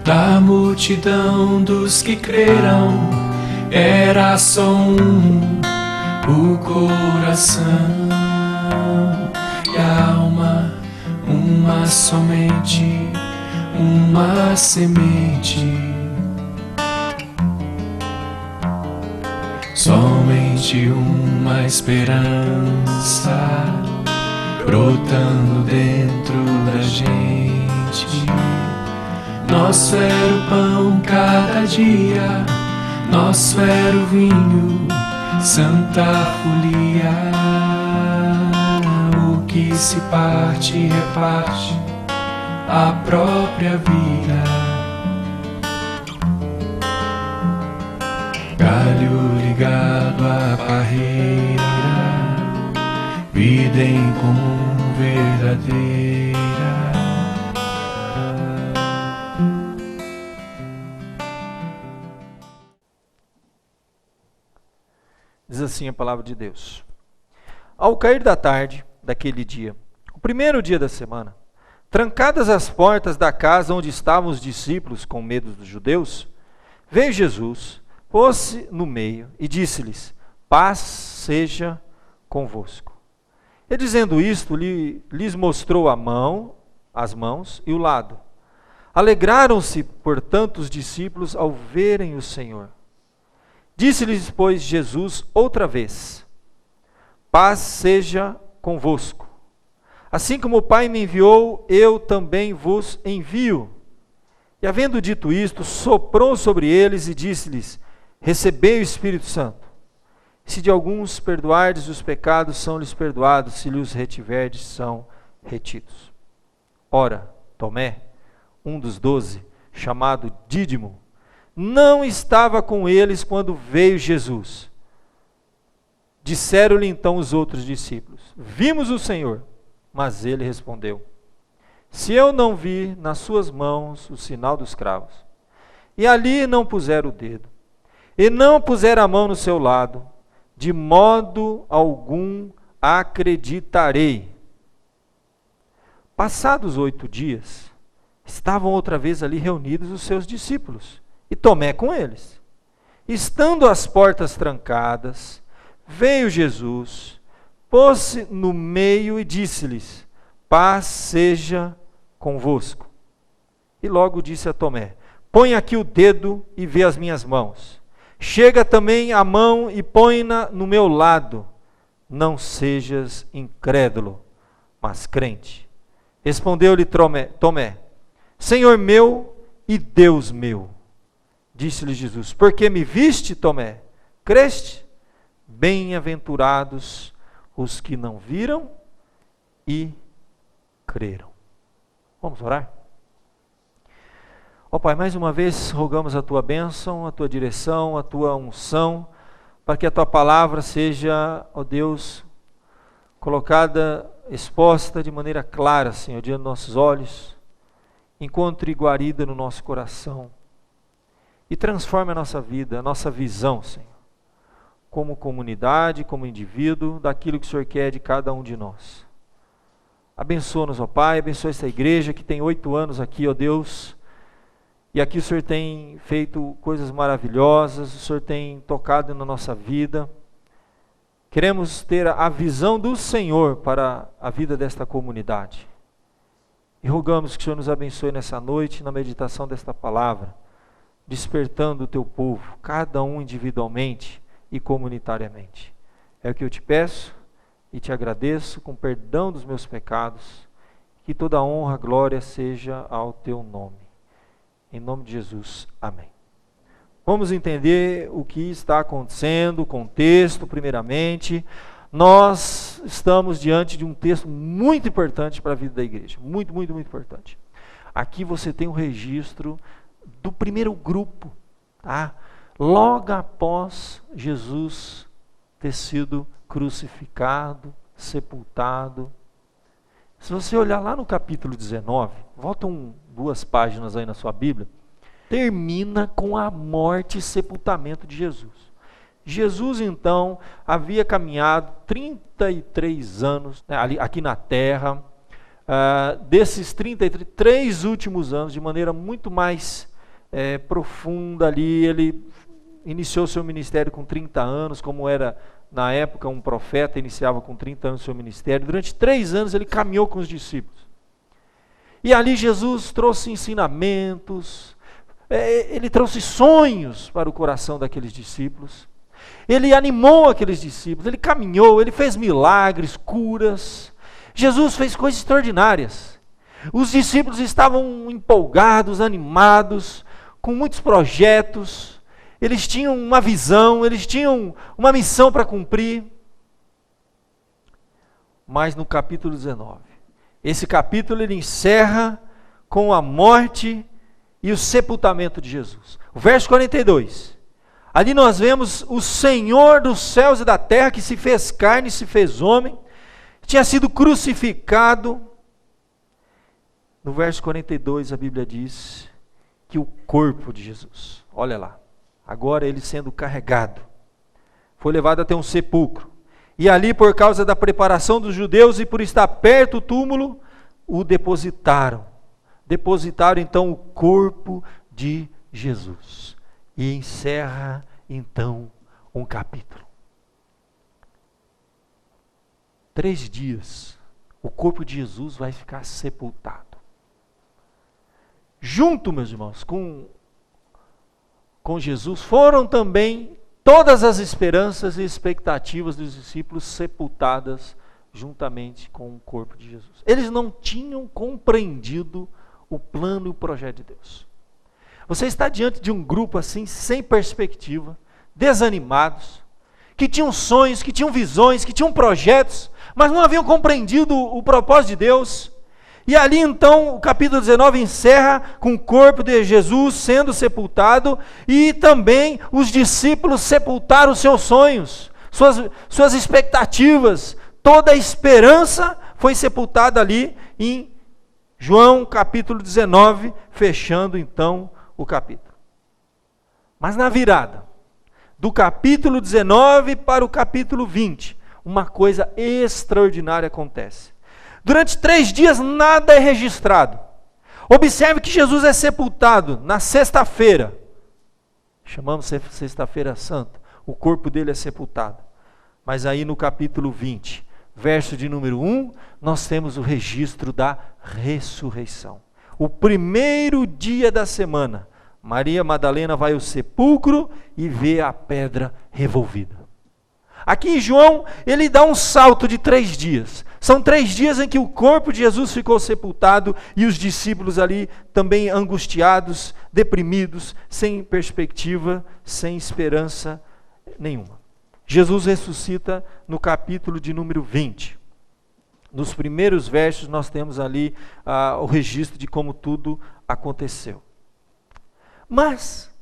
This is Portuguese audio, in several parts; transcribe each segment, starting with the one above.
Da multidão dos que creram, era só o coração e a alma, uma somente, uma semente. Somente uma esperança brotando dentro da gente. Nosso era o pão cada dia, nosso era o vinho, Santa Folia. O que se parte, reparte a própria vida. Galho ligado à barreira, vida em comum verdadeira. Diz assim a palavra de Deus. Ao cair da tarde daquele dia, o primeiro dia da semana, trancadas as portas da casa onde estavam os discípulos com medo dos judeus, veio Jesus, pôs-se no meio e disse-lhes: paz seja convosco. E dizendo isto, lhes mostrou as mãos e o lado. Alegraram-se, portanto, os discípulos ao verem o Senhor. Disse-lhes, pois, Jesus outra vez: paz seja convosco. Assim como o Pai me enviou, eu também vos envio. E havendo dito isto, soprou sobre eles e disse-lhes: recebei o Espírito Santo. Se de alguns perdoardes os pecados, são-lhes perdoados; se lhes retiverdes, são retidos. Ora, Tomé, um dos 12, chamado Dídimo, não estava com eles quando veio Jesus. Disseram-lhe então os outros discípulos: vimos o Senhor. Mas ele respondeu: se eu não vi nas suas mãos o sinal dos cravos, e ali não puser o dedo, e não puser a mão no seu lado, de modo algum acreditarei. Passados 8 dias, estavam outra vez ali reunidos os seus discípulos, e Tomé com eles. Estando as portas trancadas, veio Jesus, pôs-se no meio e disse-lhes: paz seja convosco. E logo disse a Tomé: põe aqui o dedo e vê as minhas mãos. Chega também a mão e põe-na no meu lado. Não sejas incrédulo, mas crente. Respondeu-lhe Tomé: Senhor meu e Deus meu. Disse-lhe Jesus: por que me viste, Tomé? Creste? Bem-aventurados os que não viram e creram. Vamos orar? Ó Pai, mais uma vez rogamos a Tua bênção, a Tua direção, a Tua unção, para que a Tua palavra seja, ó Deus, colocada, exposta de maneira clara, Senhor, diante dos nossos olhos, encontre guarida no nosso coração e transforme a nossa vida, a nossa visão, Senhor, como comunidade, como indivíduo, daquilo que o Senhor quer de cada um de nós. Abençoa-nos, ó Pai, abençoa esta igreja que tem 8 anos aqui, ó Deus, e aqui o Senhor tem feito coisas maravilhosas, o Senhor tem tocado na nossa vida. Queremos ter a visão do Senhor para a vida desta comunidade. E rogamos que o Senhor nos abençoe nessa noite, na meditação desta palavra, despertando o Teu povo, cada um individualmente e comunitariamente. É o que eu te peço e te agradeço, com perdão dos meus pecados, que toda honra e glória seja ao Teu nome. Em nome de Jesus, amém. Vamos entender o que está acontecendo, o contexto, primeiramente. Nós estamos diante de um texto muito importante para a vida da igreja. Muito, muito, muito importante. Aqui você tem um registro do primeiro grupo, tá? Logo após Jesus ter sido crucificado, sepultado. Se você olhar lá no capítulo 19, voltam 2 páginas aí na sua Bíblia, termina com a morte e sepultamento de Jesus. Jesus, então, havia caminhado 33 anos, né, aqui na terra. Desses 33 últimos anos, de maneira muito mais profunda ali. Ele iniciou seu ministério com 30 anos, como era na época um profeta, iniciava com 30 anos seu ministério. Durante 3 anos ele caminhou com os discípulos. E ali Jesus trouxe ensinamentos, ele trouxe sonhos para o coração daqueles discípulos. Ele animou aqueles discípulos, ele caminhou, ele fez milagres, curas. Jesus fez coisas extraordinárias. Os discípulos estavam empolgados, animados, com muitos projetos. Eles tinham uma visão, eles tinham uma missão para cumprir. Mas no capítulo 19, esse capítulo ele encerra com a morte e o sepultamento de Jesus. O verso 42. Ali nós vemos o Senhor dos céus e da terra, que se fez carne, se fez homem, tinha sido crucificado. No verso 42 a Bíblia diz que o corpo de Jesus, olha lá, agora ele sendo carregado, foi levado até um sepulcro. E ali, por causa da preparação dos judeus e por estar perto do túmulo, o depositaram. Depositaram então o corpo de Jesus. E encerra então um capítulo. 3 dias, o corpo de Jesus vai ficar sepultado. Junto, meus irmãos, com Jesus, foram também todas as esperanças e expectativas dos discípulos sepultadas juntamente com o corpo de Jesus. Eles não tinham compreendido o plano e o projeto de Deus. Você está diante de um grupo assim, sem perspectiva, desanimados, que tinham sonhos, que tinham visões, que tinham projetos, mas não haviam compreendido o propósito de Deus. E ali então o capítulo 19 encerra com o corpo de Jesus sendo sepultado, e também os discípulos sepultaram os seus sonhos, suas expectativas, toda a esperança foi sepultada ali em João capítulo 19, fechando então o capítulo. Mas na virada do capítulo 19 para o capítulo 20, uma coisa extraordinária acontece. Durante 3 dias nada é registrado. Observe que Jesus é sepultado na sexta-feira. Chamamos sexta-feira santa. O corpo dele é sepultado. Mas aí no capítulo 20, verso de número 1, nós temos o registro da ressurreição. O primeiro dia da semana, Maria Madalena vai ao sepulcro e vê a pedra revolvida. Aqui em João, ele dá um salto de 3 dias. São 3 dias em que o corpo de Jesus ficou sepultado e os discípulos ali também angustiados, deprimidos, sem perspectiva, sem esperança nenhuma. Jesus ressuscita no capítulo de número 20. Nos primeiros versos nós temos ali o registro de como tudo aconteceu. Mas,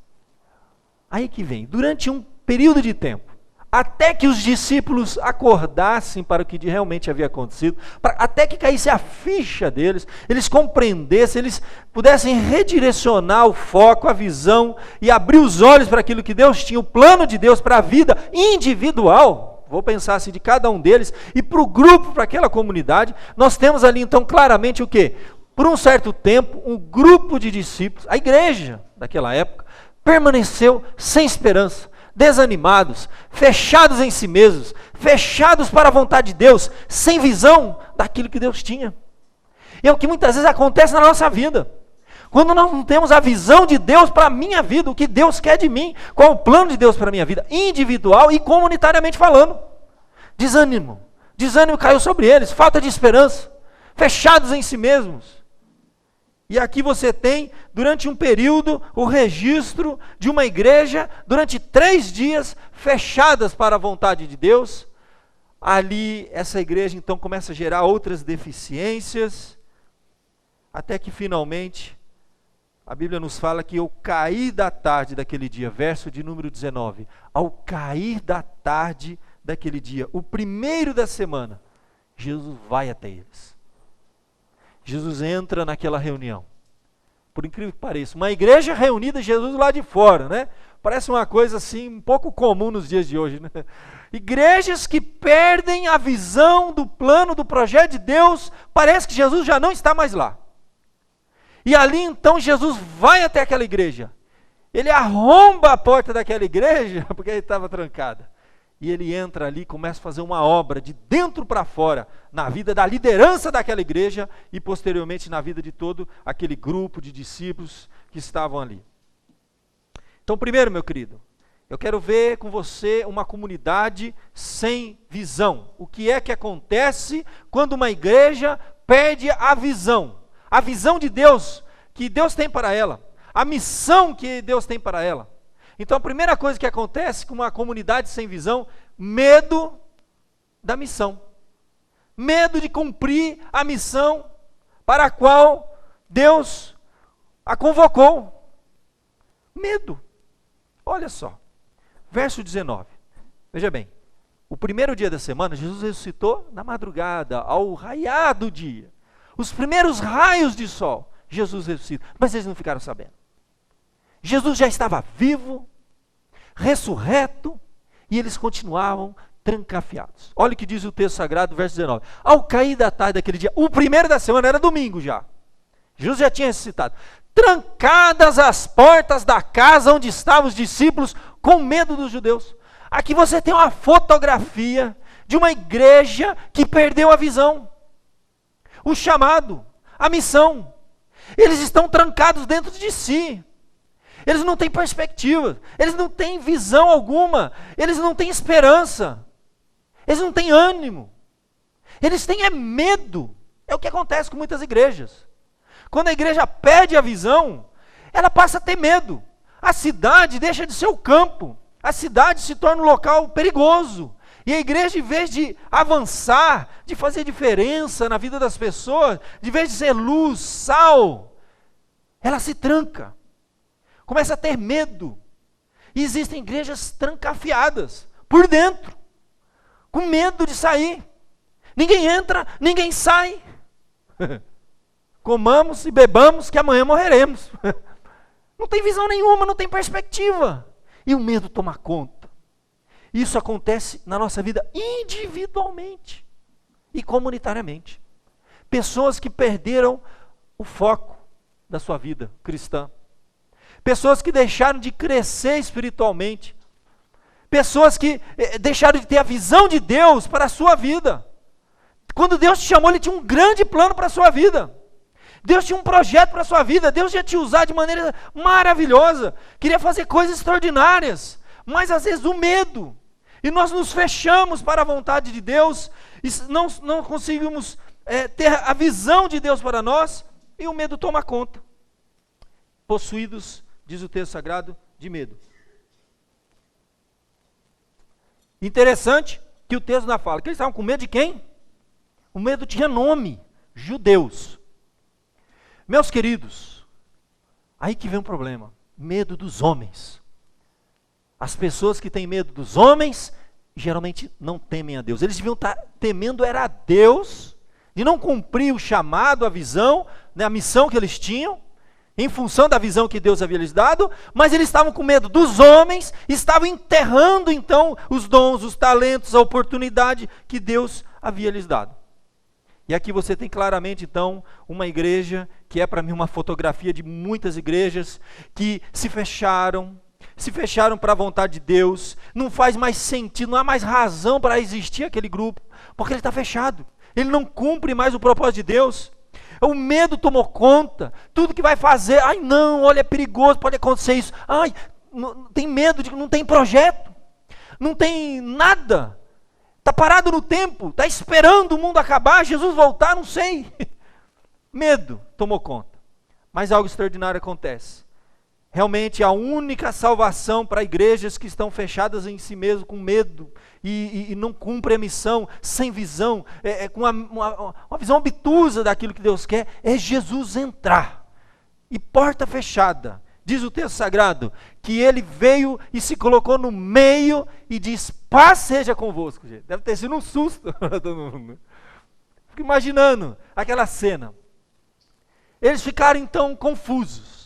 aí que vem, durante um período de tempo, até que os discípulos acordassem para o que realmente havia acontecido, até que caísse a ficha deles, eles compreendessem, eles pudessem redirecionar o foco, a visão e abrir os olhos para aquilo que Deus tinha, o plano de Deus para a vida individual, vou pensar assim, de cada um deles, e para o grupo, para aquela comunidade. Nós temos ali então claramente o quê? Por um certo tempo, um grupo de discípulos, a igreja daquela época, permaneceu sem esperança, desanimados, fechados em si mesmos, fechados para a vontade de Deus, sem visão daquilo que Deus tinha. E é o que muitas vezes acontece na nossa vida. Quando nós não temos a visão de Deus para a minha vida, o que Deus quer de mim, qual é o plano de Deus para a minha vida, individual e comunitariamente falando. Desânimo caiu sobre eles, falta de esperança, fechados em si mesmos. E aqui você tem, durante um período, o registro de uma igreja, durante 3 dias, fechadas para a vontade de Deus. Ali, essa igreja então começa a gerar outras deficiências, até que finalmente, a Bíblia nos fala que ao cair da tarde daquele dia, verso de número 19, ao cair da tarde daquele dia, o primeiro da semana, Jesus vai até eles. Jesus entra naquela reunião. Por incrível que pareça, uma igreja reunida, Jesus lá de fora, né? Parece uma coisa assim, um pouco comum nos dias de hoje, né? Igrejas que perdem a visão do plano, do projeto de Deus, parece que Jesus já não está mais lá. E ali então Jesus vai até aquela igreja, ele arromba a porta daquela igreja, porque ele estava trancada. E ele entra ali e começa a fazer uma obra de dentro para fora, na vida da liderança daquela igreja e posteriormente na vida de todo aquele grupo de discípulos que estavam ali. Então, primeiro, meu querido, eu quero ver com você uma comunidade sem visão. O que é que acontece quando uma igreja perde a visão? A visão de Deus, que Deus tem para ela. A missão que Deus tem para ela. Então a primeira coisa que acontece com uma comunidade sem visão, medo da missão. Medo de cumprir a missão para a qual Deus a convocou. Medo. Olha só, verso 19. Veja bem, o primeiro dia da semana, Jesus ressuscitou na madrugada, ao raiar do dia. Os primeiros raios de sol, Jesus ressuscita, mas eles não ficaram sabendo. Jesus já estava vivo, ressurreto, e eles continuavam trancafiados. Olha o que diz o texto sagrado, verso 19. Ao cair da tarde daquele dia, o primeiro da semana era domingo já. Jesus já tinha ressuscitado. Trancadas as portas da casa onde estavam os discípulos, com medo dos judeus. Aqui você tem uma fotografia de uma igreja que perdeu a visão, o chamado, a missão. Eles estão trancados dentro de si. Eles não têm perspectiva, eles não têm visão alguma, eles não têm esperança, eles não têm ânimo, eles têm medo. É o que acontece com muitas igrejas. Quando a igreja perde a visão, ela passa a ter medo. A cidade deixa de ser o campo, a cidade se torna um local perigoso. E a igreja, em vez de avançar, de fazer diferença na vida das pessoas, de vez de ser luz, sal, ela se tranca. Começa a ter medo. E existem igrejas trancafiadas por dentro, com medo de sair. Ninguém entra, ninguém sai. Comamos e bebamos que amanhã morreremos. Não tem visão nenhuma, não tem perspectiva. E o medo toma conta. Isso acontece na nossa vida individualmente e comunitariamente. Pessoas que perderam o foco da sua vida cristã. Pessoas que deixaram de crescer espiritualmente. Pessoas que deixaram de ter a visão de Deus para a sua vida. Quando Deus te chamou, Ele tinha um grande plano para a sua vida. Deus tinha um projeto para a sua vida. Deus ia te usar de maneira maravilhosa. Queria fazer coisas extraordinárias. Mas às vezes o medo. E nós nos fechamos para a vontade de Deus. E não conseguimos ter a visão de Deus para nós. E o medo toma conta. Possuídos, diz o texto sagrado, de medo. Interessante que o texto não fala que eles estavam com medo de quem? O medo tinha nome, judeus. Meus queridos, aí que vem um problema, medo dos homens. As pessoas que têm medo dos homens, geralmente não temem a Deus. Eles deviam estar temendo era a Deus, de não cumprir o chamado, a visão, né, a missão que eles tinham, em função da visão que Deus havia lhes dado, mas eles estavam com medo dos homens, estavam enterrando então os dons, os talentos, a oportunidade que Deus havia lhes dado. E aqui você tem claramente então uma igreja que é para mim uma fotografia de muitas igrejas que se fecharam para a vontade de Deus, não faz mais sentido, não há mais razão para existir aquele grupo, porque ele está fechado, ele não cumpre mais o propósito de Deus. O medo tomou conta, tudo que vai fazer, ai não, olha, é perigoso, pode acontecer isso, ai, não, tem medo, não tem projeto, não tem nada, está parado no tempo, está esperando o mundo acabar, Jesus voltar, não sei. Medo tomou conta, mas algo extraordinário acontece. Realmente a única salvação para igrejas que estão fechadas em si mesmo, com medo, e não cumprem a missão, sem visão, com uma visão obtusa daquilo que Deus quer, é Jesus entrar. E porta fechada, diz o texto sagrado, que Ele veio e se colocou no meio e diz, paz seja convosco. Gente. Deve ter sido um susto para todo mundo. Fico imaginando aquela cena. Eles ficaram então confusos.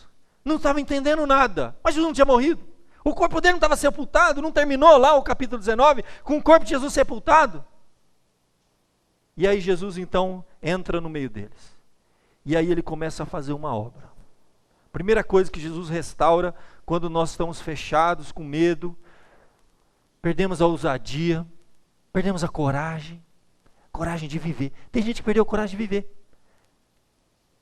Não estavam entendendo nada, mas Jesus não tinha morrido, o corpo dele não estava sepultado, não terminou lá o capítulo 19, com o corpo de Jesus sepultado, e aí Jesus então entra no meio deles, e aí ele começa a fazer uma obra Primeira coisa que Jesus restaura quando nós estamos fechados, com medo, perdemos a ousadia, perdemos a coragem de viver. Tem gente que perdeu a coragem de viver.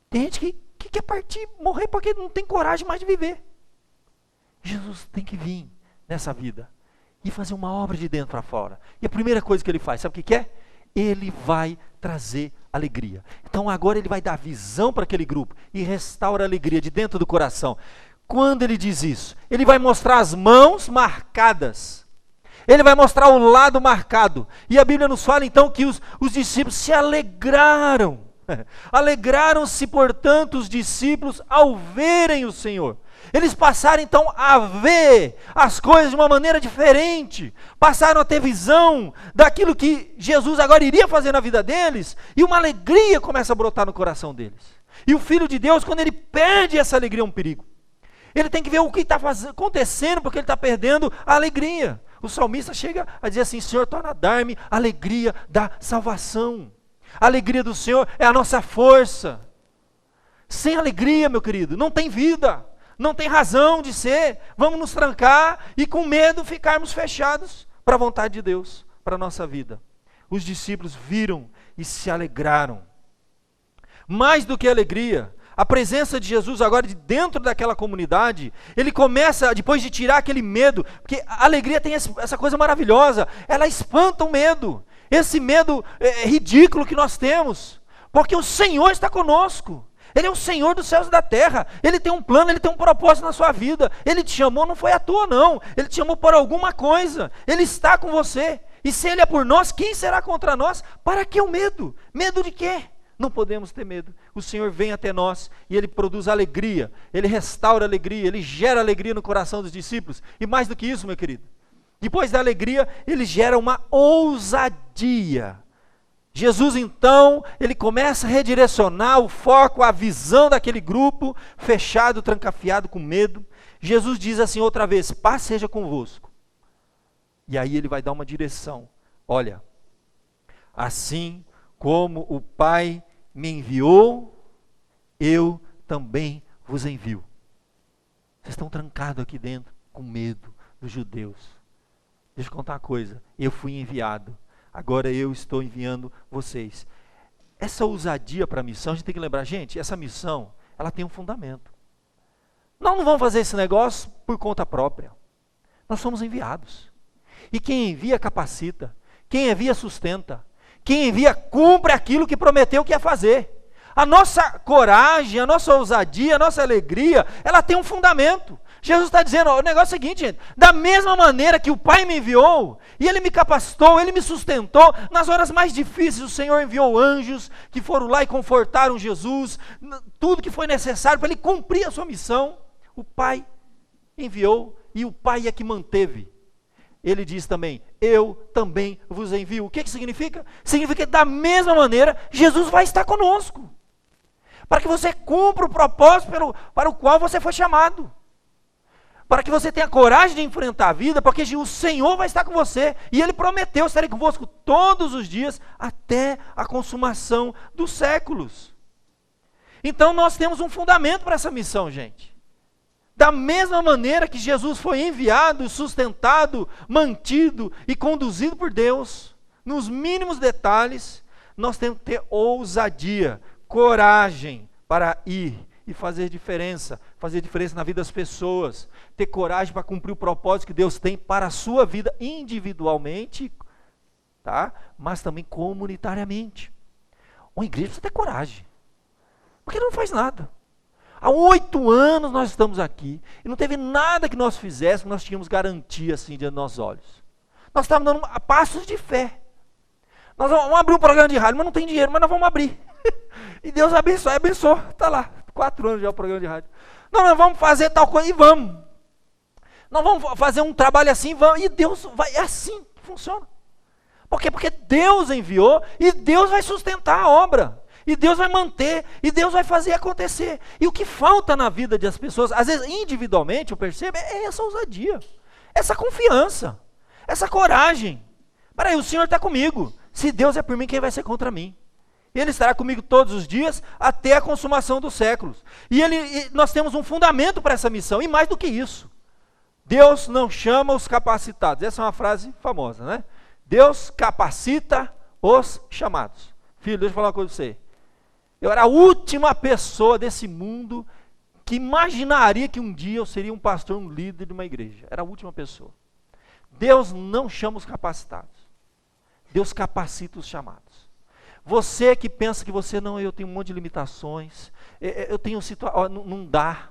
Tem gente que quer partir, morrer porque não tem coragem mais de viver. Jesus tem que vir nessa vida e fazer uma obra de dentro para fora. E a primeira coisa que ele faz, sabe o que é? Ele vai trazer alegria. Então agora ele vai dar visão para aquele grupo e restaura a alegria de dentro do coração. Quando ele diz isso, ele vai mostrar as mãos marcadas. Ele vai mostrar o lado marcado. E a Bíblia nos fala então que os discípulos se alegraram. Alegraram-se, portanto, os discípulos ao verem o Senhor. Eles passaram então a ver as coisas de uma maneira diferente. Passaram a ter visão daquilo que Jesus agora iria fazer na vida deles. E uma alegria começa a brotar no coração deles. E o Filho de Deus, quando ele perde essa alegria, é um perigo. Ele tem que ver o que está acontecendo, porque ele está perdendo a alegria. O salmista chega a dizer assim: Senhor, torna a dar-me a alegria da salvação. A alegria do Senhor é a nossa força. Sem alegria, meu querido, não tem vida, não tem razão de ser. Vamos nos trancar e com medo ficarmos fechados para a vontade de Deus, para a nossa vida. Os discípulos viram e se alegraram. Mais do que alegria, a presença de Jesus agora dentro daquela comunidade, ele começa, depois de tirar aquele medo, porque a alegria tem essa coisa maravilhosa, ela espanta o medo. Esse medo ridículo que nós temos, porque o Senhor está conosco. Ele é o Senhor dos céus e da terra. Ele tem um plano, Ele tem um propósito na sua vida. Ele te chamou, não foi à toa não. Ele te chamou por alguma coisa. Ele está com você. E se Ele é por nós, quem será contra nós? Para que o medo? Medo de quê? Não podemos ter medo. O Senhor vem até nós e Ele produz alegria. Ele restaura a alegria, Ele gera alegria no coração dos discípulos. E mais do que isso, meu querido, depois da alegria, Ele gera uma ousadia. Jesus então, ele começa a redirecionar o foco, a visão daquele grupo, fechado, trancafiado, com medo. Jesus diz assim outra vez: paz seja convosco. E aí ele vai dar uma direção. Olha, assim como o Pai me enviou, eu também vos envio. Vocês estão trancados aqui dentro, com medo dos judeus. Deixa eu contar uma coisa, eu fui enviado. Agora eu estou enviando vocês. Essa ousadia para a missão, a gente tem que lembrar, gente, essa missão, ela tem um fundamento. Nós não vamos fazer esse negócio por conta própria. Nós somos enviados. E quem envia capacita, quem envia sustenta, quem envia cumpre aquilo que prometeu que ia fazer. A nossa coragem, a nossa ousadia, a nossa alegria, ela tem um fundamento. Jesus está dizendo, o negócio é o seguinte, gente, da mesma maneira que o Pai me enviou, e Ele me capacitou, Ele me sustentou, nas horas mais difíceis o Senhor enviou anjos, que foram lá e confortaram Jesus, tudo que foi necessário para Ele cumprir a sua missão, o Pai enviou, e o Pai é que manteve. Ele diz também, eu também vos envio. O que significa? Significa que da mesma maneira, Jesus vai estar conosco, para que você cumpra o propósito para o qual você foi chamado. Para que você tenha coragem de enfrentar a vida, porque o Senhor vai estar com você, e Ele prometeu, estarei convosco todos os dias, até a consumação dos séculos. Então nós temos um fundamento para essa missão, gente. Da mesma maneira que Jesus foi enviado, sustentado, mantido e conduzido por Deus, nos mínimos detalhes, nós temos que ter ousadia, coragem para ir e fazer diferença na vida das pessoas, ter coragem para cumprir o propósito que Deus tem para a sua vida individualmente, tá? Mas também comunitariamente. Uma igreja precisa ter coragem, porque não faz nada. Há 8 anos nós estamos aqui, e não teve nada que nós fizéssemos que nós tínhamos garantia assim diante dos nossos olhos. Nós estávamos dando passos de fé. Nós vamos abrir um programa de rádio, mas não tem dinheiro, mas nós vamos abrir. E Deus abençoou, está lá. 4 anos já o programa de rádio. Não, nós vamos fazer tal coisa e vamos. Nós vamos fazer um trabalho assim, vamos, e Deus vai, é assim que funciona. Por quê? Porque Deus enviou e Deus vai sustentar a obra. E Deus vai manter, e Deus vai fazer acontecer. E o que falta na vida das pessoas, às vezes individualmente, eu percebo, é essa ousadia, essa confiança, essa coragem. Peraí, o Senhor está comigo. Se Deus é por mim, quem vai ser contra mim? Ele estará comigo todos os dias até a consumação dos séculos. E nós temos um fundamento para essa missão, e mais do que isso. Deus não chama os capacitados. Essa é uma frase famosa, né? Deus capacita os chamados. Filho, deixa eu falar uma coisa para você. Eu era a última pessoa desse mundo que imaginaria que um dia eu seria um pastor, um líder de uma igreja. Era a última pessoa. Deus não chama os capacitados. Deus capacita os chamados. Você que pensa que você não, eu tenho um monte de limitações, eu tenho situações, não dá.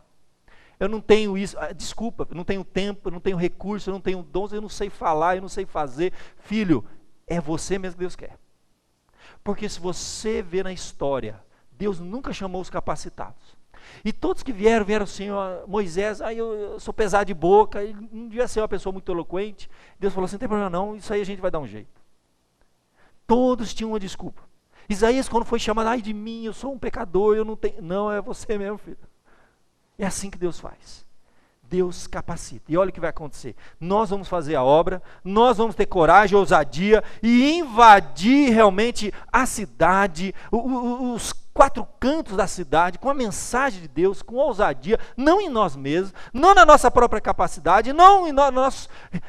Eu não tenho isso, desculpa, eu não tenho tempo, eu não tenho recurso, eu não tenho dons, eu não sei falar, eu não sei fazer. Filho, é você mesmo que Deus quer. Porque se você vê na história, Deus nunca chamou os capacitados. E todos que vieram assim, ó, Moisés, eu sou pesado de boca, ele não devia ser uma pessoa muito eloquente. Deus falou assim, não tem problema não, isso aí a gente vai dar um jeito. Todos tinham uma desculpa. Isaías, quando foi chamado, ai de mim, eu sou um pecador, eu não tenho. Não, é você mesmo, filho. É assim que Deus faz. Deus capacita. E olha o que vai acontecer. Nós vamos fazer a obra, nós vamos ter coragem, ousadia e invadir realmente a cidade, os 4 cantos da cidade, com a mensagem de Deus, com ousadia, não em nós mesmos, não na nossa própria capacidade, não em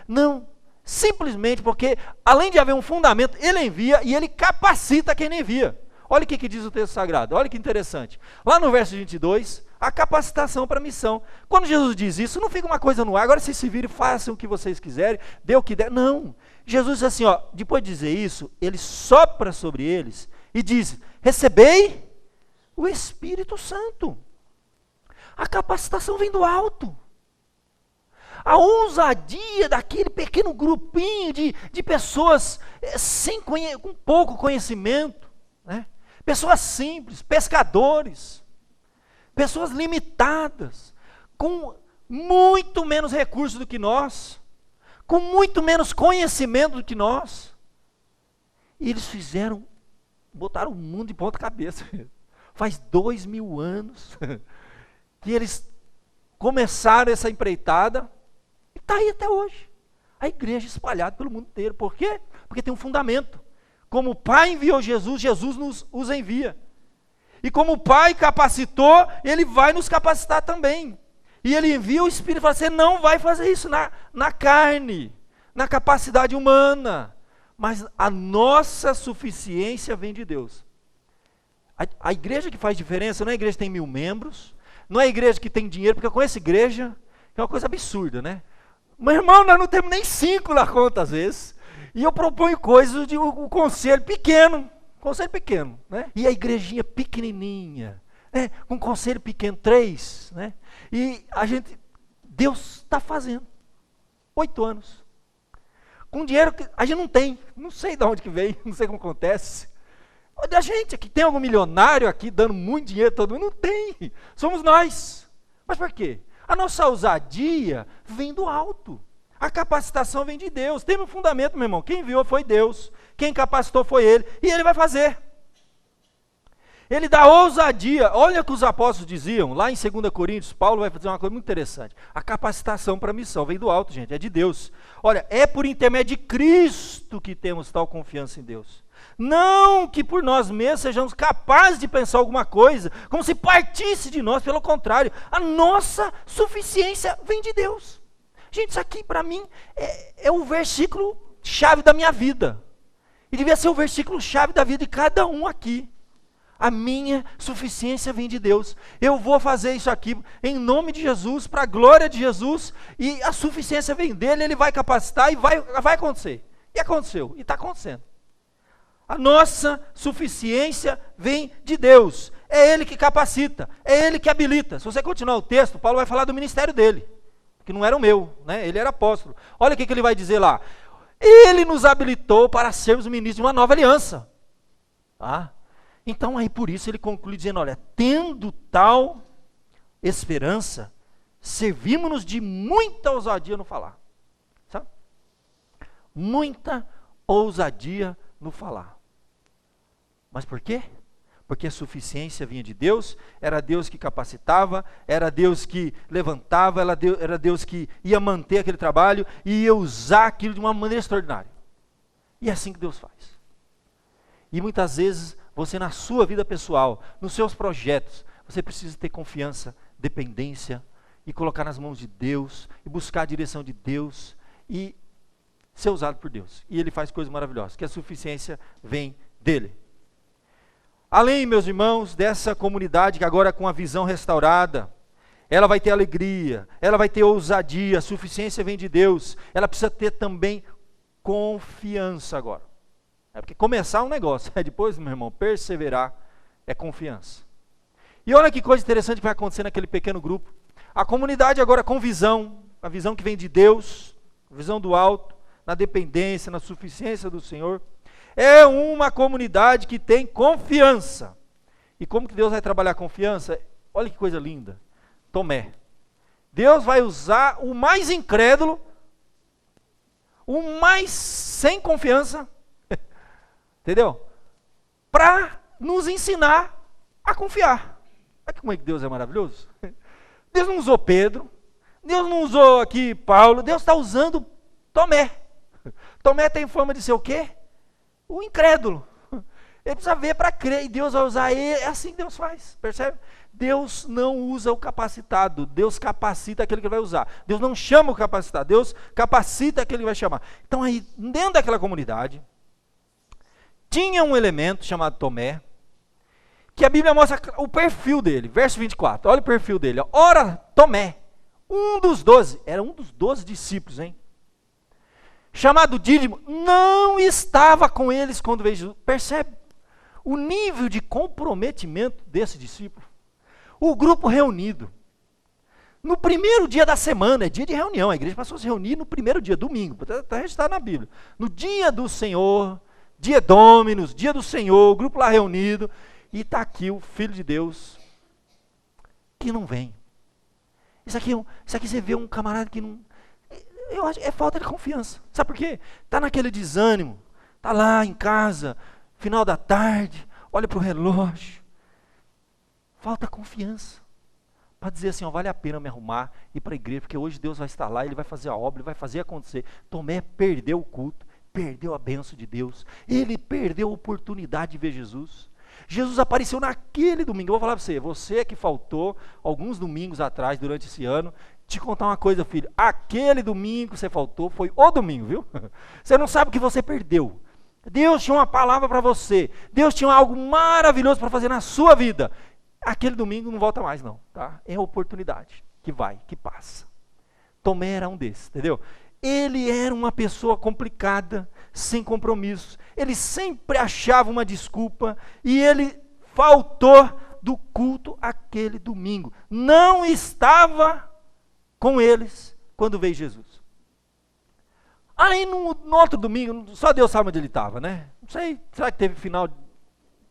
não, simplesmente porque, além de haver um fundamento, Ele envia e Ele capacita quem Ele envia. Olha o que diz o texto sagrado, olha que interessante. Lá no verso 22, a capacitação para a missão. Quando Jesus diz isso, não fica uma coisa no ar, agora vocês se virem, façam o que vocês quiserem, dê o que der. Não, Jesus diz assim, ó, depois de dizer isso, Ele sopra sobre eles e diz, recebei o Espírito Santo. A capacitação vem do alto. A ousadia daquele pequeno grupinho de pessoas com pouco conhecimento, né? Pessoas simples, pescadores, pessoas limitadas, com muito menos recursos do que nós, com muito menos conhecimento do que nós. E eles botaram o mundo de ponta cabeça. Faz 2000 anos que eles começaram essa empreitada e está aí até hoje. A igreja espalhada pelo mundo inteiro. Por quê? Porque tem um fundamento. Como o Pai enviou Jesus, Jesus os envia. E como o Pai capacitou, Ele vai nos capacitar também. E Ele envia o Espírito e fala, você não vai fazer isso na carne, na capacidade humana. Mas a nossa suficiência vem de Deus. A igreja que faz diferença não é a igreja que tem 1000 membros, não é a igreja que tem dinheiro, porque eu conheço igreja, que é uma coisa absurda, né? Meu irmão, nós não temos nem 5 na conta às vezes. E eu proponho coisas de um conselho pequeno, né? E a igrejinha pequenininha, né? Com um conselho pequeno, 3, né? E Deus está fazendo, 8 anos, com dinheiro que a gente não tem, não sei de onde que vem, não sei como acontece. A gente aqui, tem algum milionário aqui dando muito dinheiro, todo mundo não tem, somos nós. Mas por quê? A nossa ousadia vem do alto. A capacitação vem de Deus. Tem um fundamento, meu irmão. Quem enviou foi Deus. Quem capacitou foi Ele. E Ele vai fazer. Ele dá ousadia. Olha o que os apóstolos diziam. Lá em 2 Coríntios, Paulo vai fazer uma coisa muito interessante. A capacitação para a missão vem do alto, gente. É de Deus. Olha, é por intermédio de Cristo que temos tal confiança em Deus. Não que por nós mesmos sejamos capazes de pensar alguma coisa, como se partisse de nós. Pelo contrário, a nossa suficiência vem de Deus. Gente, isso aqui para mim é o versículo chave da minha vida. E devia ser o versículo chave da vida de cada um aqui. A minha suficiência vem de Deus. Eu vou fazer isso aqui em nome de Jesus, para a glória de Jesus. E a suficiência vem dele, ele vai capacitar e vai acontecer. E aconteceu, e está acontecendo. A nossa suficiência vem de Deus. É Ele que capacita, é Ele que habilita. Se você continuar o texto, Paulo vai falar do ministério dele. Que não era o meu, né? Ele era apóstolo. Olha o que ele vai dizer lá. Ele nos habilitou para sermos ministros de uma nova aliança. Então aí por isso ele conclui dizendo, olha, tendo tal esperança, servimos-nos de muita ousadia no falar. Sabe? Muita ousadia no falar. Mas por quê? Porque a suficiência vinha de Deus, era Deus que capacitava, era Deus que levantava, era Deus que ia manter aquele trabalho e ia usar aquilo de uma maneira extraordinária. E é assim que Deus faz. E muitas vezes você na sua vida pessoal, nos seus projetos, você precisa ter confiança, dependência, e colocar nas mãos de Deus, e buscar a direção de Deus, e ser usado por Deus. E Ele faz coisas maravilhosas, que a suficiência vem dEle. Além, meus irmãos, dessa comunidade que agora com a visão restaurada, ela vai ter alegria, ela vai ter ousadia, a suficiência vem de Deus, ela precisa ter também confiança agora. É porque começar um negócio, depois, meu irmão, perseverar é confiança. E olha que coisa interessante que vai acontecer naquele pequeno grupo. A comunidade agora com visão, a visão que vem de Deus, a visão do alto, na dependência, na suficiência do Senhor, é uma comunidade que tem confiança. E como que Deus vai trabalhar a confiança? Olha que coisa linda. Tomé. Deus vai usar o mais incrédulo, o mais sem confiança, entendeu? Para nos ensinar a confiar. Olha como é que Deus é maravilhoso. Deus não usou Pedro, Deus não usou aqui Paulo, Deus está usando Tomé. Tomé tem fama de ser o quê? O incrédulo. Ele precisa ver para crer, e Deus vai usar ele, é assim que Deus faz, percebe? Deus não usa o capacitado, Deus capacita aquele que vai usar. Deus não chama o capacitado, Deus capacita aquele que vai chamar. Então aí, dentro daquela comunidade, tinha um elemento chamado Tomé, que a Bíblia mostra o perfil dele, verso 24, olha o perfil dele. Ora, Tomé, um dos 12, era um dos 12 discípulos, hein? Chamado Dídimo, não estava com eles quando veio Jesus. Percebe o nível de comprometimento desse discípulo? O grupo reunido, no primeiro dia da semana, é dia de reunião, a igreja passou a se reunir no primeiro dia, domingo, está registrado na Bíblia. No dia do Senhor, dia Dominus, dia do Senhor, o grupo lá reunido, e está aqui o Filho de Deus, que não vem. Isso aqui você vê um camarada que não... Eu acho, é falta de confiança. Sabe por quê? Está naquele desânimo, está lá em casa, final da tarde, olha para o relógio. Falta confiança. Para dizer assim, ó, vale a pena me arrumar, ir para a igreja, porque hoje Deus vai estar lá, Ele vai fazer a obra, Ele vai fazer acontecer. Tomé perdeu o culto, perdeu a bênção de Deus, ele perdeu a oportunidade de ver Jesus. Jesus apareceu naquele domingo. Eu vou falar para você que faltou alguns domingos atrás, durante esse ano, te contar uma coisa, filho, aquele domingo que você faltou foi o domingo, viu? Você não sabe o que você perdeu. Deus tinha uma palavra para você, Deus tinha algo maravilhoso para fazer na sua vida. Aquele domingo não volta mais não, tá? É a oportunidade que vai, que passa. Tomé era um desses, entendeu? Ele era uma pessoa complicada, sem compromissos, ele sempre achava uma desculpa, e ele faltou do culto aquele domingo, não estava com eles quando veio Jesus. Aí no outro domingo, só Deus sabe onde ele estava, né? Não sei, será que teve final de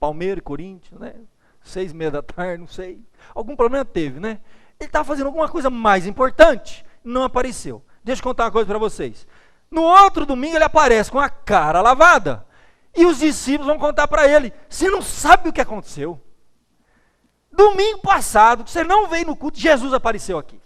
Palmeiras e Corinthians, né? 6:30 da tarde, não sei. Algum problema teve, né? Ele estava fazendo alguma coisa mais importante, não apareceu. Deixa eu contar uma coisa para vocês. No outro domingo ele aparece com a cara lavada, e os discípulos vão contar para ele, você não sabe o que aconteceu. Domingo passado, você não veio no culto, Jesus apareceu aqui.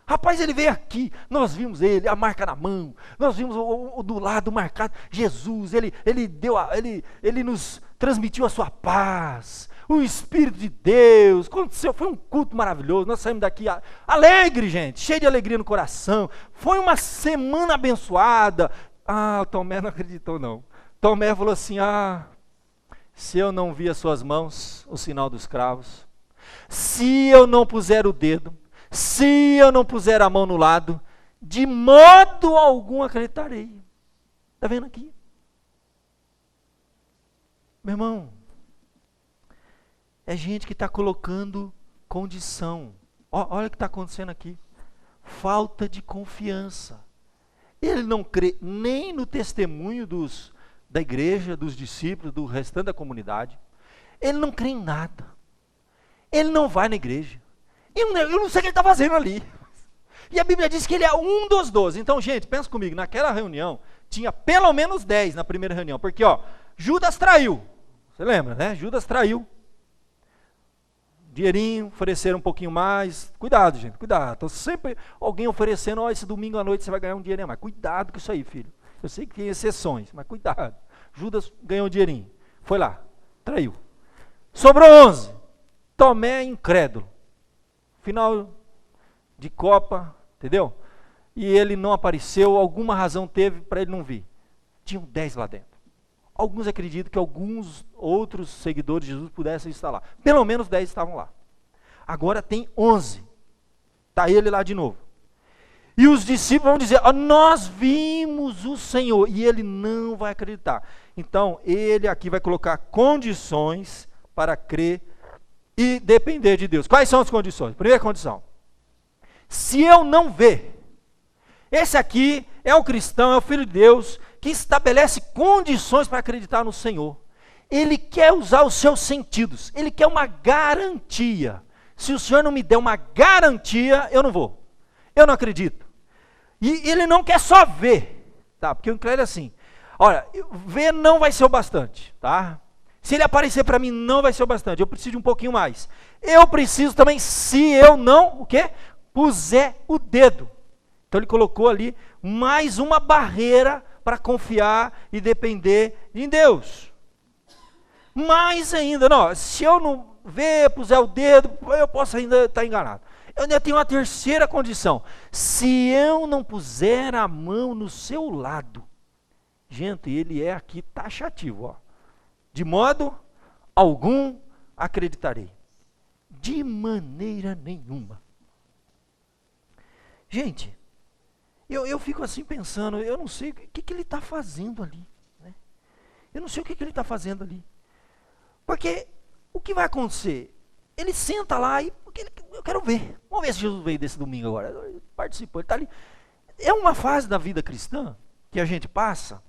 Rapaz, ele veio aqui, nós vimos ele, a marca na mão, nós vimos o do lado marcado, Jesus, ele nos transmitiu a sua paz, o Espírito de Deus, aconteceu, foi um culto maravilhoso, nós saímos daqui alegre, gente, cheio de alegria no coração, foi uma semana abençoada. O Tomé não acreditou não, Tomé falou assim, se eu não vi as suas mãos, o sinal dos cravos, se eu não puser o dedo, se eu não puser a mão no lado, de modo algum acreditarei. Está vendo aqui? Meu irmão, é gente que está colocando condição. Olha o que está acontecendo aqui. Falta de confiança. Ele não crê nem no testemunho da igreja, dos discípulos, do restante da comunidade. Ele não crê em nada. Ele não vai na igreja. Eu não sei o que ele está fazendo ali. E a Bíblia diz que ele é um dos 12. Então, gente, pensa comigo, naquela reunião, tinha pelo menos 10 na primeira reunião. Porque, Judas traiu. Você lembra, né? Judas traiu. Dinheirinho, ofereceram um pouquinho mais. Cuidado, gente, cuidado. Então, sempre alguém oferecendo, esse domingo à noite você vai ganhar um dinheirinho a mais. Cuidado com isso aí, filho. Eu sei que tem exceções, mas cuidado. Judas ganhou um dinheirinho. Foi lá, traiu. Sobrou 11. Tomé incrédulo. Final de Copa, entendeu? E ele não apareceu, alguma razão teve para ele não vir. Tinham 10 lá dentro. Alguns acreditam que alguns outros seguidores de Jesus pudessem estar lá. Pelo menos 10 estavam lá. Agora tem 11. Está ele lá de novo. E os discípulos vão dizer, nós vimos o Senhor. E ele não vai acreditar. Então, ele aqui vai colocar condições para crer e depender de Deus. Quais são as condições? Primeira condição. Se eu não ver, esse aqui é o cristão, é o filho de Deus, que estabelece condições para acreditar no Senhor. Ele quer usar os seus sentidos. Ele quer uma garantia. Se o Senhor não me der uma garantia, eu não vou. Eu não acredito. E ele não quer só ver, tá? Porque o incrédulo é assim. Olha, ver não vai ser o bastante, tá? Se ele aparecer para mim, não vai ser o bastante. Eu preciso de um pouquinho mais. Eu preciso também, se eu não, o quê? Puser o dedo. Então ele colocou ali mais uma barreira para confiar e depender em Deus. Mais ainda, não, se eu não ver, puser o dedo, eu posso ainda estar enganado. Eu ainda tenho uma terceira condição. Se eu não puser a mão no seu lado, gente, ele é aqui taxativo, ó. De modo algum acreditarei. De maneira nenhuma. Gente, eu fico assim pensando, eu não sei o que ele está fazendo ali. Né? Eu não sei o que ele está fazendo ali. Porque o que vai acontecer? Ele senta lá e eu quero ver. Vamos ver se Jesus veio desse domingo agora. Ele participou, ele está ali. É uma fase da vida cristã que a gente passa,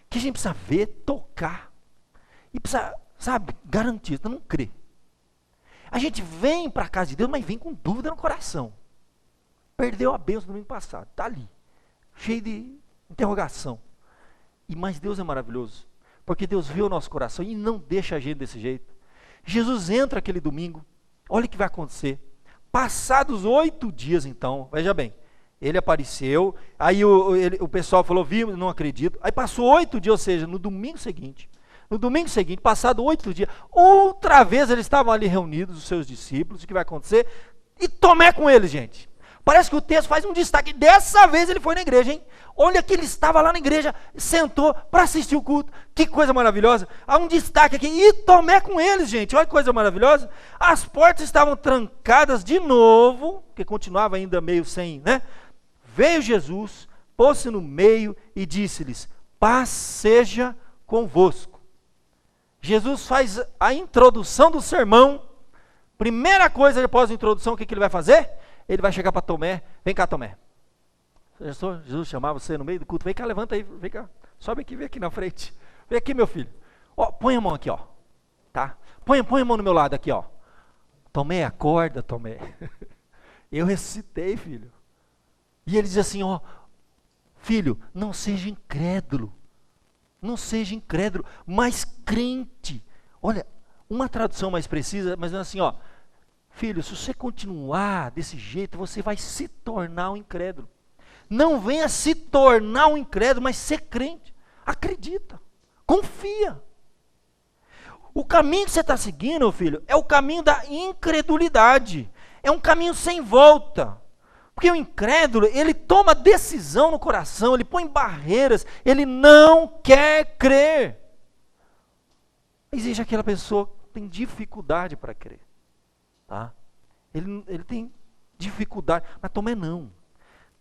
que a gente precisa ver, tocar. E precisa, sabe, garantir, não crer. A gente vem para a casa de Deus, mas vem com dúvida no coração. Perdeu a bênção no domingo passado. Está ali, cheio de interrogação. Mas Deus é maravilhoso. Porque Deus vê o nosso coração e não deixa a gente desse jeito. Jesus entra aquele domingo. Olha o que vai acontecer. Passados 8 dias então, veja bem, ele apareceu, aí o pessoal falou, vimos, não acredito. Aí passou 8 dias, ou seja, no domingo seguinte, passado 8 dias, outra vez eles estavam ali reunidos, os seus discípulos, o que vai acontecer? E Tomé com eles, gente. Parece que o texto faz um destaque, dessa vez ele foi na igreja, hein? Olha que ele estava lá na igreja, sentou para assistir o culto, que coisa maravilhosa. Há um destaque aqui, e Tomé com eles, gente, olha que coisa maravilhosa. As portas estavam trancadas de novo, porque continuava ainda meio sem, né? Veio Jesus, pôs-se no meio e disse-lhes, paz seja convosco. Jesus faz a introdução do sermão, primeira coisa depois da introdução, o que ele vai fazer? Ele vai chegar para Tomé, vem cá Tomé. Jesus chamar você no meio do culto, vem cá, levanta aí, vem cá, sobe aqui, vem aqui na frente. Vem aqui meu filho, ó, põe a mão aqui ó, tá? Põe a mão no meu lado aqui ó. Tomé, acorda Tomé. Eu ressuscitei filho. E ele diz assim ó, filho, não seja incrédulo, mas crente. Olha, uma tradução mais precisa, mas é assim ó, filho, se você continuar desse jeito, você vai se tornar um incrédulo. Não venha se tornar um incrédulo, mas ser crente. Acredita, confia. O caminho que você está seguindo, filho, é o caminho da incredulidade. É um caminho sem volta. Porque o incrédulo, ele toma decisão no coração, ele põe barreiras, ele não quer crer. Existe aquela pessoa que tem dificuldade para crer. Tá? Ele tem dificuldade, mas Tomé não.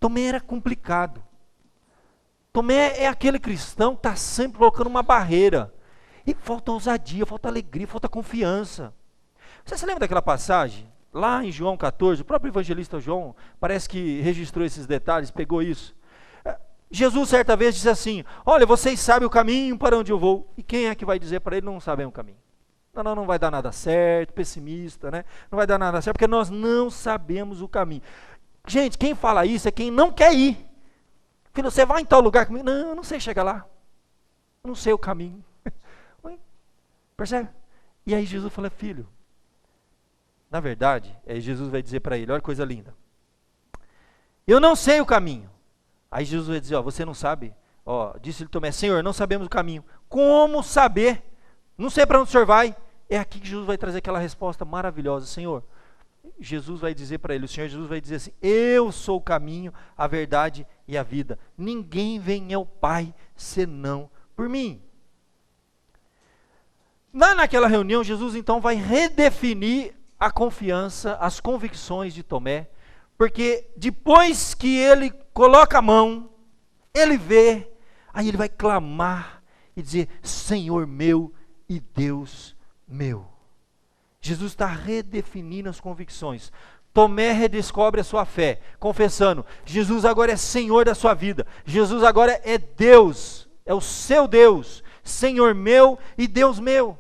Tomé era complicado. Tomé é aquele cristão que está sempre colocando uma barreira. E falta ousadia, falta alegria, falta confiança. Você se lembra daquela passagem? Lá em João 14, o próprio evangelista João parece que registrou esses detalhes, pegou isso. Jesus certa vez disse assim, olha, vocês sabem o caminho para onde eu vou. E quem é que vai dizer para ele, não sabem o caminho? Não vai dar nada certo, pessimista, né? Não vai dar nada certo, porque nós não sabemos o caminho. Gente, quem fala isso é quem não quer ir. Filho, você vai em tal lugar comigo? Não, eu não sei chegar lá. Eu não sei o caminho. Percebe? E aí Jesus fala, filho, na verdade, aí Jesus vai dizer para ele, olha que coisa linda. Eu não sei o caminho. Aí Jesus vai dizer, ó, você não sabe? Ó, disse-lhe Tomé, Senhor, não sabemos o caminho. Como saber? Não sei para onde o senhor vai. é aqui que Jesus vai trazer aquela resposta maravilhosa. Senhor, Jesus vai dizer para ele, o Senhor Jesus vai dizer assim: eu sou o caminho, a verdade e a vida. Ninguém vem ao Pai senão por mim. Naquela reunião, Jesus então vai redefinir a confiança, as convicções de Tomé, porque depois que ele coloca a mão, ele vê, aí ele vai clamar e dizer: Senhor meu e Deus meu. Jesus está redefinindo as convicções. Tomé redescobre a sua fé, confessando: Jesus agora é Senhor da sua vida, Jesus agora é Deus, é o seu Deus, Senhor meu e Deus meu.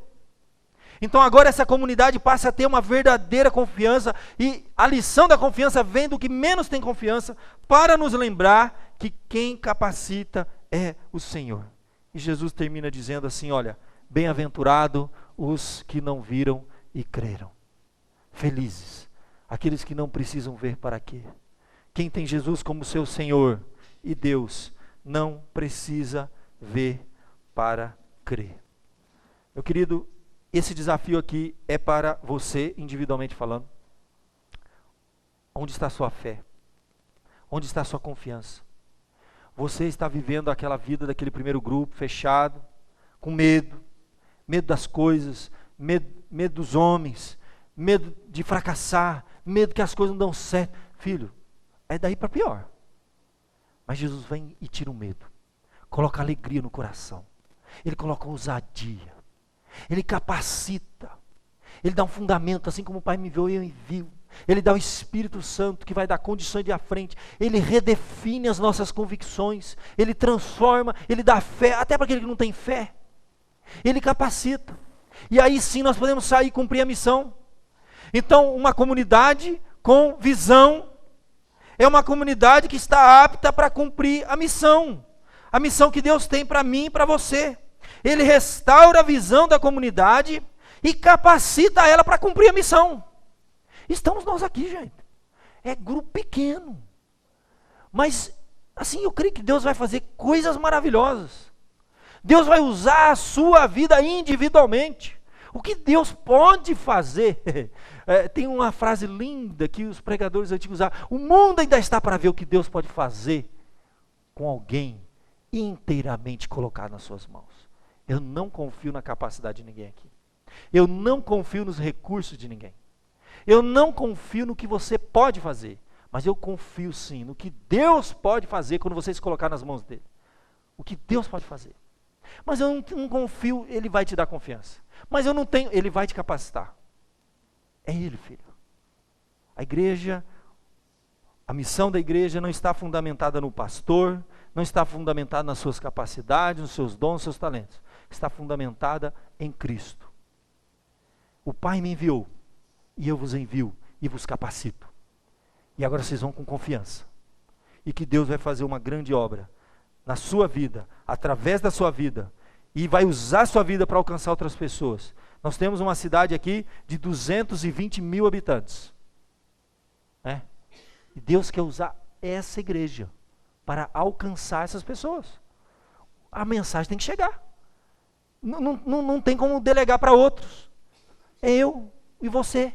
Então agora essa comunidade passa a ter uma verdadeira confiança, e a lição da confiança vem do que menos tem confiança, para nos lembrar que quem capacita é o Senhor. E Jesus termina dizendo assim: olha, bem-aventurado os que não viram e creram. Felizes aqueles que não precisam ver para quê? Quem tem Jesus como seu Senhor e Deus não precisa ver para crer. Meu querido, esse desafio aqui é para você, individualmente falando. Onde está a sua fé? Onde está a sua confiança? Você está vivendo aquela vida daquele primeiro grupo, fechado, com medo das coisas, medo dos homens, medo de fracassar, medo que as coisas não dão certo. Filho, é daí para pior. Mas Jesus vem e tira o medo, coloca alegria no coração, Ele coloca ousadia, Ele capacita, Ele dá um fundamento, assim como o Pai me enviou e eu envio. Ele dá o Espírito Santo que vai dar condições de ir à frente. Ele redefine as nossas convicções, Ele transforma, Ele dá fé, até para aquele que não tem fé. Ele capacita, e aí sim nós podemos sair e cumprir a missão. Então, uma comunidade com visão é uma comunidade que está apta para cumprir a missão que Deus tem para mim e para você. Ele restaura a visão da comunidade e capacita ela para cumprir a missão. Estamos nós aqui, gente. É grupo pequeno, mas assim eu creio que Deus vai fazer coisas maravilhosas. Deus vai usar a sua vida individualmente. O que Deus pode fazer? Tem uma frase linda que os pregadores antigos usavam: o mundo ainda está para ver o que Deus pode fazer com alguém inteiramente colocado nas suas mãos. Eu não confio na capacidade de ninguém aqui. Eu não confio nos recursos de ninguém. Eu não confio no que você pode fazer. Mas eu confio sim no que Deus pode fazer quando você se colocar nas mãos dele. O que Deus pode fazer. Mas eu não confio, Ele vai te dar confiança. Mas eu não tenho, Ele vai te capacitar. É Ele, filho. A igreja, a missão da igreja não está fundamentada no pastor, não está fundamentada nas suas capacidades, nos seus dons, nos seus talentos. Está fundamentada em Cristo. O Pai me enviou, e eu vos envio, e vos capacito. E agora vocês vão com confiança. E que Deus vai fazer uma grande obra na sua vida, através da sua vida, e vai usar a sua vida para alcançar outras pessoas. Nós temos uma cidade aqui de 220 mil habitantes. E Deus quer usar essa igreja para alcançar essas pessoas. A mensagem tem que chegar. Não tem como delegar para outros. É eu e você.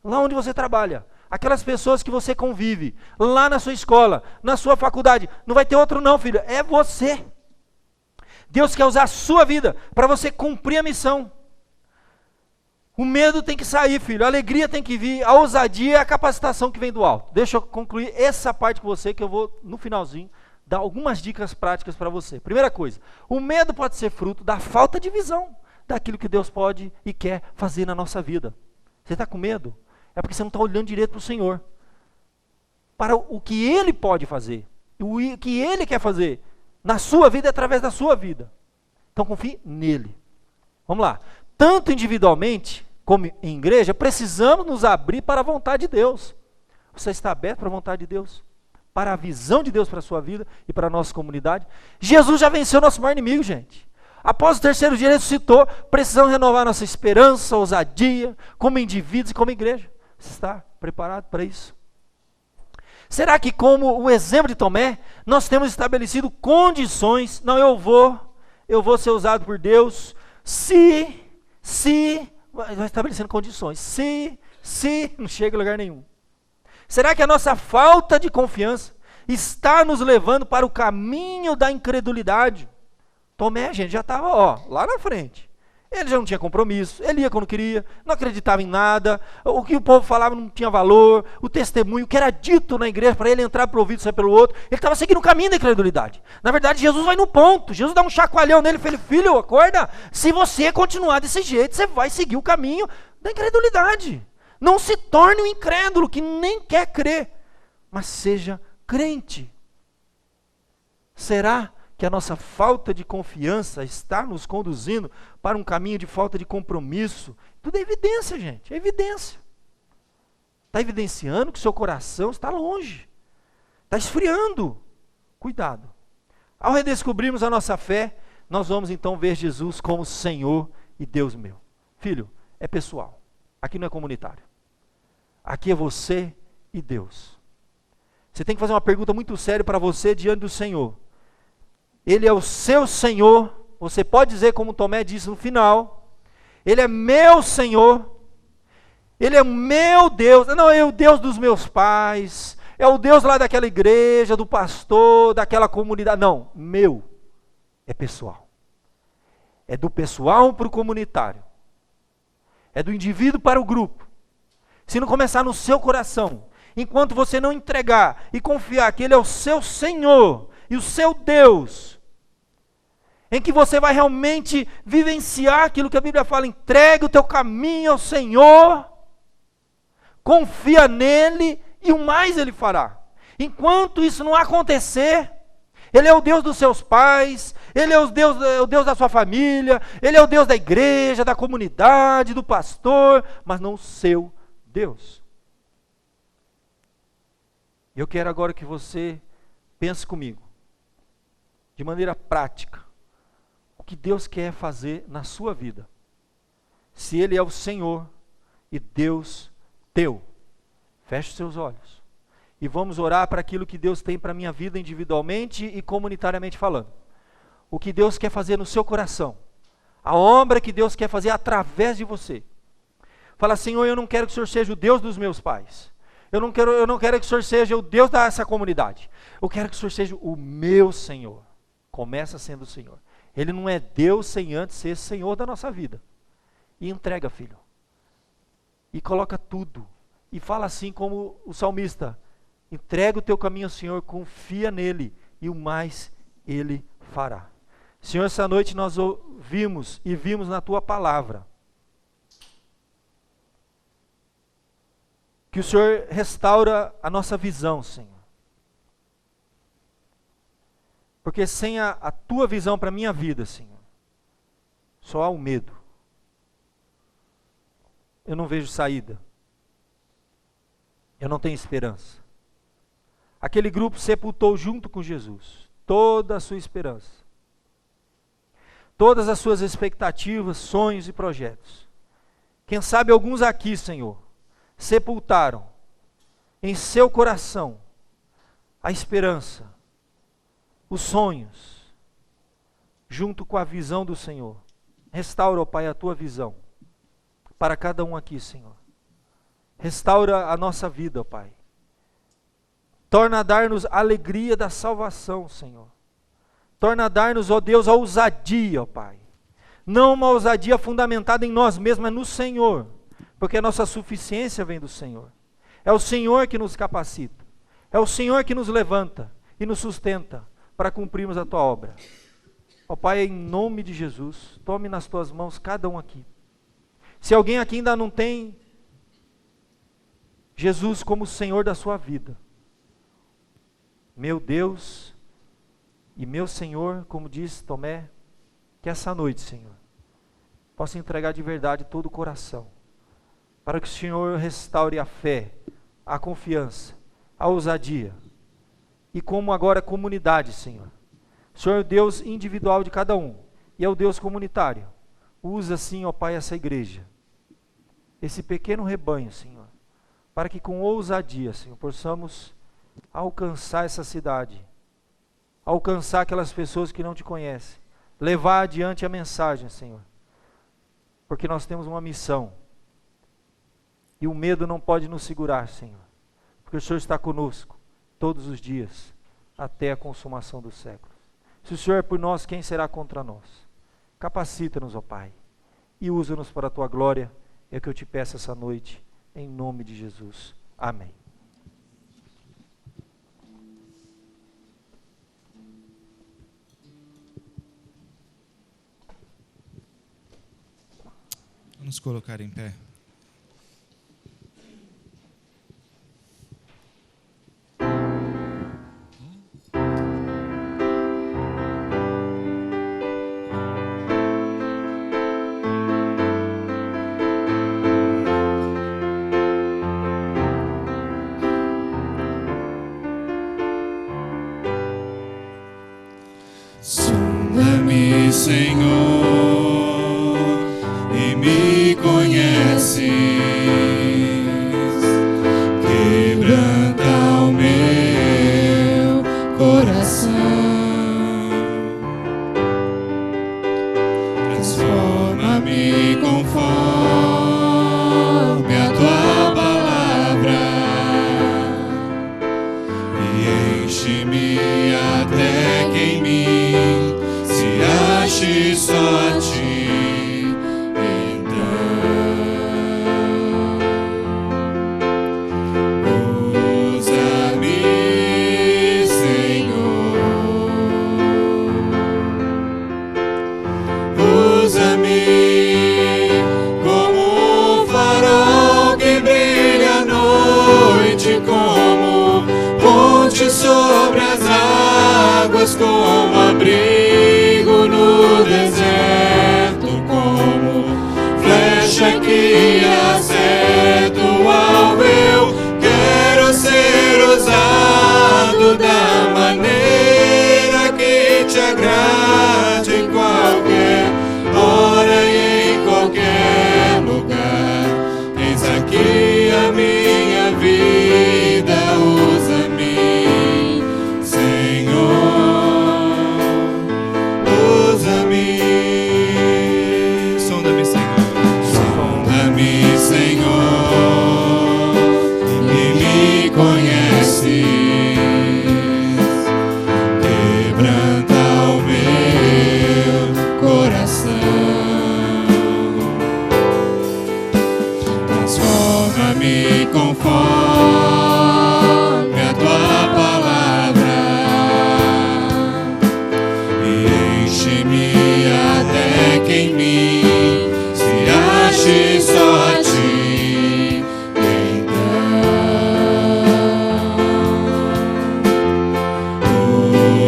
Lá onde você trabalha. Aquelas pessoas que você convive. Lá na sua escola, na sua faculdade. Não vai ter outro não, filho. É você. Deus quer usar a sua vida para você cumprir a missão. O medo tem que sair, filho. A alegria tem que vir. A ousadia é a capacitação que vem do alto. Deixa eu concluir essa parte com você, que eu vou, no finalzinho, dar algumas dicas práticas para você. Primeira coisa, o medo pode ser fruto da falta de visão daquilo que Deus pode e quer fazer na nossa vida. Você está com medo? É porque você não está olhando direito para o Senhor. Para o que Ele pode fazer. O que Ele quer fazer na sua vida, através da sua vida. Então confie nele. Vamos lá. Tanto individualmente, como em igreja, precisamos nos abrir para a vontade de Deus. Você está aberto para a vontade de Deus? Para a visão de Deus para a sua vida e para a nossa comunidade? Jesus já venceu nosso maior inimigo, gente. Após o terceiro dia ele ressuscitou. Precisamos renovar nossa esperança, ousadia, como indivíduos e como igreja. Você está preparado para isso? Será que, como o exemplo de Tomé, nós temos estabelecido condições? Não, eu vou ser usado por Deus se vai estabelecendo condições. Se, não chega a lugar nenhum. Será que a nossa falta de confiança está nos levando para o caminho da incredulidade? Tomé, gente, já estava lá na frente. Ele já não tinha compromisso, ele ia quando queria, não acreditava em nada, o que o povo falava não tinha valor, o testemunho, o que era dito na igreja para ele entrar pelo ouvido e sair pelo outro, ele estava seguindo o caminho da incredulidade. Na verdade, Jesus vai no ponto, Jesus dá um chacoalhão nele e fala, filho, acorda, se você continuar desse jeito, você vai seguir o caminho da incredulidade. Não se torne um incrédulo que nem quer crer, mas seja crente. Será que a nossa falta de confiança está nos conduzindo para um caminho de falta de compromisso? Tudo é evidência, gente, é evidência. Está evidenciando que seu coração está longe, está esfriando. Cuidado. Ao redescobrirmos a nossa fé, nós vamos então ver Jesus como Senhor e Deus meu. Filho, é pessoal, aqui não é comunitário. Aqui é você e Deus. Você tem que fazer uma pergunta muito séria para você diante do Senhor. Ele é o seu Senhor, você pode dizer como Tomé disse no final, Ele é meu Senhor, Ele é o meu Deus, não é o Deus dos meus pais, é o Deus lá daquela igreja, do pastor, daquela comunidade, não, meu, é pessoal, é do pessoal para o comunitário, é do indivíduo para o grupo. Se não começar no seu coração, enquanto você não entregar e confiar que Ele é o seu Senhor e o seu Deus, em que você vai realmente vivenciar aquilo que a Bíblia fala, entregue o teu caminho ao Senhor, confia nele e o mais Ele fará. Enquanto isso não acontecer, Ele é o Deus dos seus pais, Ele é o Deus da sua família, Ele é o Deus da igreja, da comunidade, do pastor, mas não o seu Deus. Eu quero agora que você pense comigo, de maneira prática, o que Deus quer fazer na sua vida. Se Ele é o Senhor e Deus teu, feche os seus olhos e vamos orar para aquilo que Deus tem para a minha vida individualmente e comunitariamente falando. O que Deus quer fazer no seu coração, a obra que Deus quer fazer através de você. Fala, Senhor, eu não quero que o Senhor seja o Deus dos meus pais. Eu não quero que o Senhor seja o Deus dessa comunidade. Eu quero que o Senhor seja o meu Senhor. Começa sendo o Senhor. Ele não é Deus sem antes ser Senhor da nossa vida. E entrega, filho. E coloca tudo. E fala assim como o salmista. Entrega o teu caminho ao Senhor, confia nele e o mais Ele fará. Senhor, essa noite nós ouvimos e vimos na tua palavra que o Senhor restaura a nossa visão, Senhor. Porque sem a tua visão para a minha vida, Senhor, só há o medo. Eu não vejo saída. Eu não tenho esperança. Aquele grupo sepultou junto com Jesus toda a sua esperança. Todas as suas expectativas, sonhos e projetos. Quem sabe alguns aqui, Senhor, sepultaram em seu coração a esperança, os sonhos, junto com a visão do Senhor. Restaura, ó Pai, a tua visão para cada um aqui, Senhor. Restaura a nossa vida, ó Pai. Torna a dar-nos a alegria da salvação, Senhor. Torna a dar-nos, ó Deus, a ousadia, ó Pai. Não uma ousadia fundamentada em nós mesmos, mas no Senhor. Porque a nossa suficiência vem do Senhor. É o Senhor que nos capacita. É o Senhor que nos levanta e nos sustenta para cumprirmos a tua obra. Ó Pai, em nome de Jesus, tome nas tuas mãos cada um aqui. Se alguém aqui ainda não tem Jesus como Senhor da sua vida, meu Deus e meu Senhor, como disse Tomé, que essa noite, Senhor, possa entregar de verdade todo o coração, para que o Senhor restaure a fé, a confiança, a ousadia, e como agora comunidade, Senhor. O Senhor é o Deus individual de cada um, e é o Deus comunitário. Usa, sim, ó Pai, essa igreja, esse pequeno rebanho, Senhor, para que com ousadia, Senhor, possamos alcançar essa cidade, alcançar aquelas pessoas que não te conhecem, levar adiante a mensagem, Senhor. porque nós temos uma missão. E o medo não pode nos segurar, Senhor, porque o Senhor está conosco todos os dias, até a consumação dos séculos. Se o Senhor é por nós, quem será contra nós? Capacita-nos, ó Pai, e usa-nos para a Tua glória, é o que eu te peço essa noite, em nome de Jesus. Amém. Vamos colocar em pé. Sonda-me, Senhor, e me conheces, quebranta o meu coração, transforma-me conforme a tua palavra e enche-me até que em mim ache só a ti, então usa-me, Senhor, usa-me como um farol que brilha à noite, como ponte sobre as águas, como abrigo no deserto, como flecha que acerta o alvo. Eu quero ser usado da maneira que te agrade, em qualquer hora e em qualquer lugar. Eis aqui a minha vida, usa-me, Senhor, usa-me. Sonda-me, Senhor, sonda-me, Senhor, e me conheces, quebranta o meu coração, transforma-me conforme a tua palavra e enche-me até que em mim se ache só a ti, então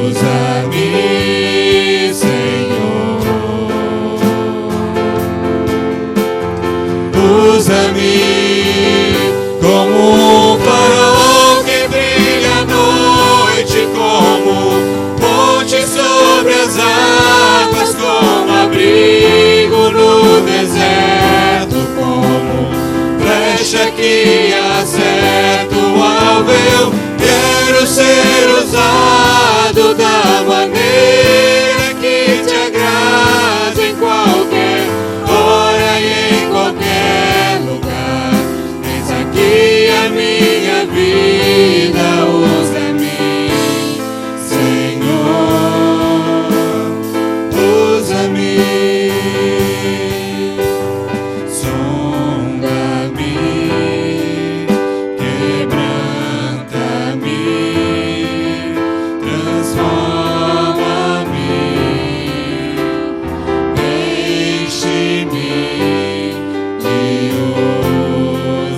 usa-me, Senhor, usa-me como um farol que brilha à noite, como ponte sobre as águas, como abrigo no deserto, como flecha que acerta o alvo. Eu quero ser usado da maneira que te agrade, em qualquer hora e em qualquer lugar. Eis aqui a minha vida, usa-me, Senhor, usa-me. Sonda-me, quebranta-me, transforma-me, enche-me e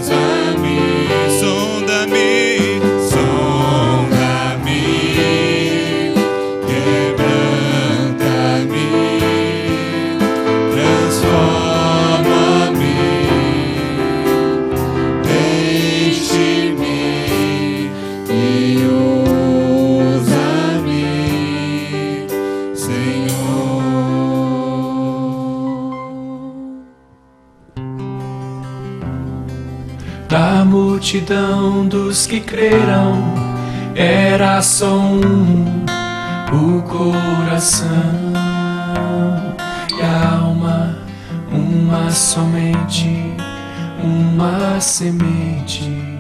usa-me. Sonda-me, sonda-me, quebranta-me, transforma-me, enche-me e usa-me, Senhor. Da multidão dos que creram, era só o coração e a alma, mas somente uma semente.